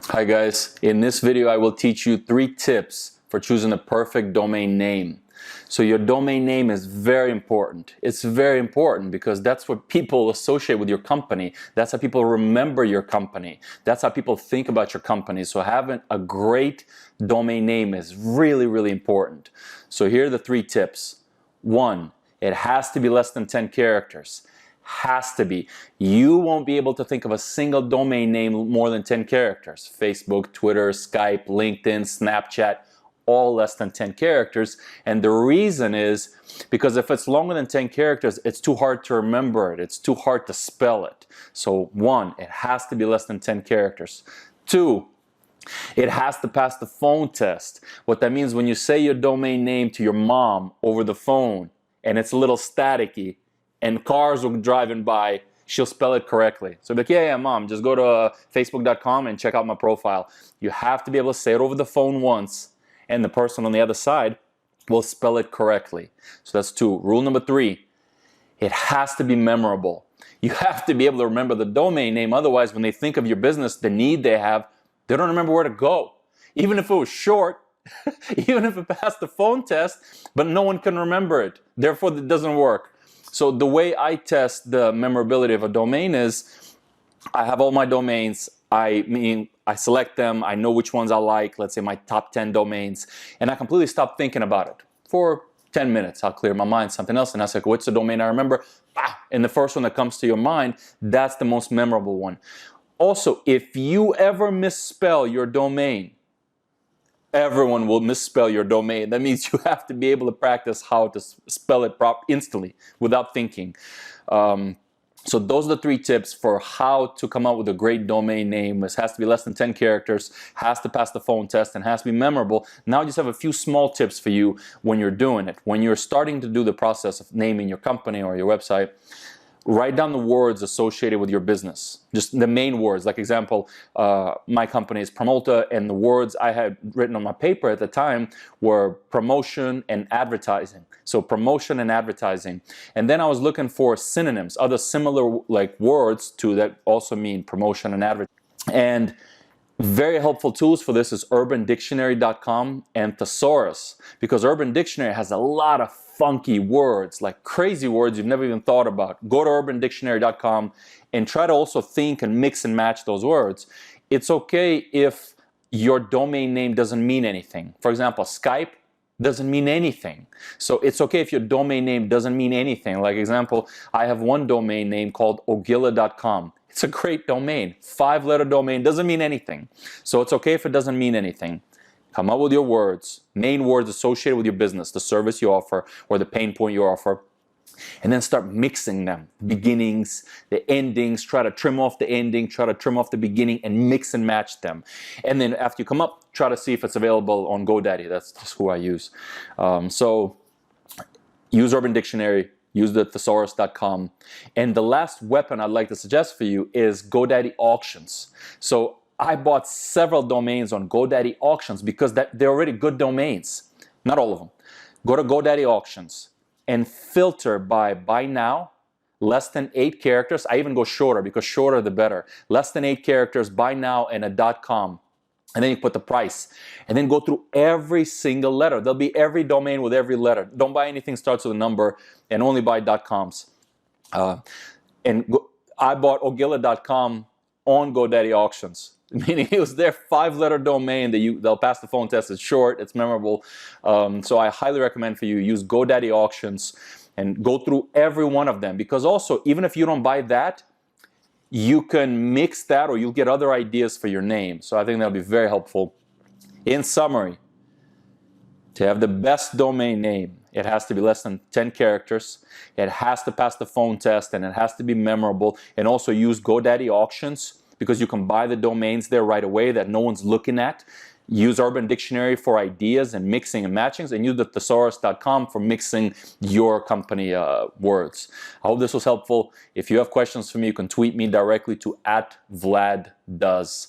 Hi guys, in this video I will teach you 3 tips for choosing the perfect domain name. So your domain name is very important. It's very important because that's what people associate with your company. That's how people remember your company. That's how people think about your company. So having a great domain name is really, really important. So here are the 3 tips. 1, it has to be less than 10 characters. Has to be. You won't be able to think of a single domain name more than 10 characters. Facebook, Twitter, Skype, LinkedIn, Snapchat, all less than 10 characters. And the reason is because if it's longer than 10 characters, it's too hard to remember it. It's too hard to spell it. So 1, it has to be less than 10 characters. 2, it has to pass the phone test. What that means, when you say your domain name to your mom over the phone and it's a little staticky, and cars are driving by, she'll spell it correctly. So like, yeah, mom, just go to facebook.com and check out my profile. You have to be able to say it over the phone once, and the person on the other side will spell it correctly. So that's 2. Rule number 3, it has to be memorable. You have to be able to remember the domain name. Otherwise, when they think of your business, the need they have, they don't remember where to go. Even if it was short, even if it passed the phone test, but no one can remember it. Therefore, it doesn't work. So the way I test the memorability of a domain is I have all my domains. I select them. I know which ones I like. Let's say my top 10 domains. And I completely stop thinking about it. For 10 minutes, I'll clear my mind, something else. And I say, what's the domain I remember? And the first one that comes to your mind, that's the most memorable one. Also, if you ever misspell your domain, everyone will misspell your domain. That means you have to be able to practice how to spell it instantly without thinking. So those are the 3 tips for how to come up with a great domain name. This has to be less than 10 characters, has to pass the phone test, and has to be memorable. Now I just have a few small tips for you when you're doing it. When you're starting to do the process of naming your company or your website, write down the words associated with your business, just the main words. Like example, my company is Promota, and the words I had written on my paper at the time were promotion and advertising. So promotion and advertising. And then I was looking for synonyms, other similar like words to that also mean promotion and advertising. And very helpful tools for this is urbandictionary.com and Thesaurus, because Urban Dictionary has a lot of funky words, like crazy words you've never even thought about. Go to urbandictionary.com and try to also think and mix and match those words. It's okay if your domain name doesn't mean anything. For example, Skype doesn't mean anything. So it's okay if your domain name doesn't mean anything. Like example, I have one domain name called ogilla.com. It's a great domain. 5-letter domain, doesn't mean anything. So it's okay if it doesn't mean anything. Come up with your words, main words associated with your business, the service you offer, or the pain point you offer, and then start mixing them. Beginnings, the endings, try to trim off the ending, try to trim off the beginning, and mix and match them. And then after you come up, try to see if it's available on GoDaddy. That's just who I use. So use Urban Dictionary, use the thesaurus.com. And the last weapon I'd like to suggest for you is GoDaddy auctions. So I bought several domains on GoDaddy auctions because they're already good domains. Not all of them. Go to GoDaddy auctions and filter by buy now, less than 8 characters. I even go shorter because shorter the better. Less than 8 characters, buy now, and a .com. And then you put the price. And then go through every single letter. There'll be every domain with every letter. Don't buy anything starts with a number, and only buy .coms. I bought ogilla.com on GoDaddy auctions. Meaning it was their 5-letter domain that they'll pass the phone test. It's short, it's memorable. So I highly recommend for you use GoDaddy auctions and go through every one of them, because also even if you don't buy that, you can mix that or you'll get other ideas for your name. So I think that'll be very helpful. In summary, to have the best domain name, it has to be less than 10 characters, it has to pass the phone test, and it has to be memorable. And also use GoDaddy auctions, because you can buy the domains there right away that no one's looking at. Use Urban Dictionary for ideas and mixing and matchings, and use the thesaurus.com for mixing your company words. I hope this was helpful. If you have questions for me, you can tweet me directly to @VladDoes.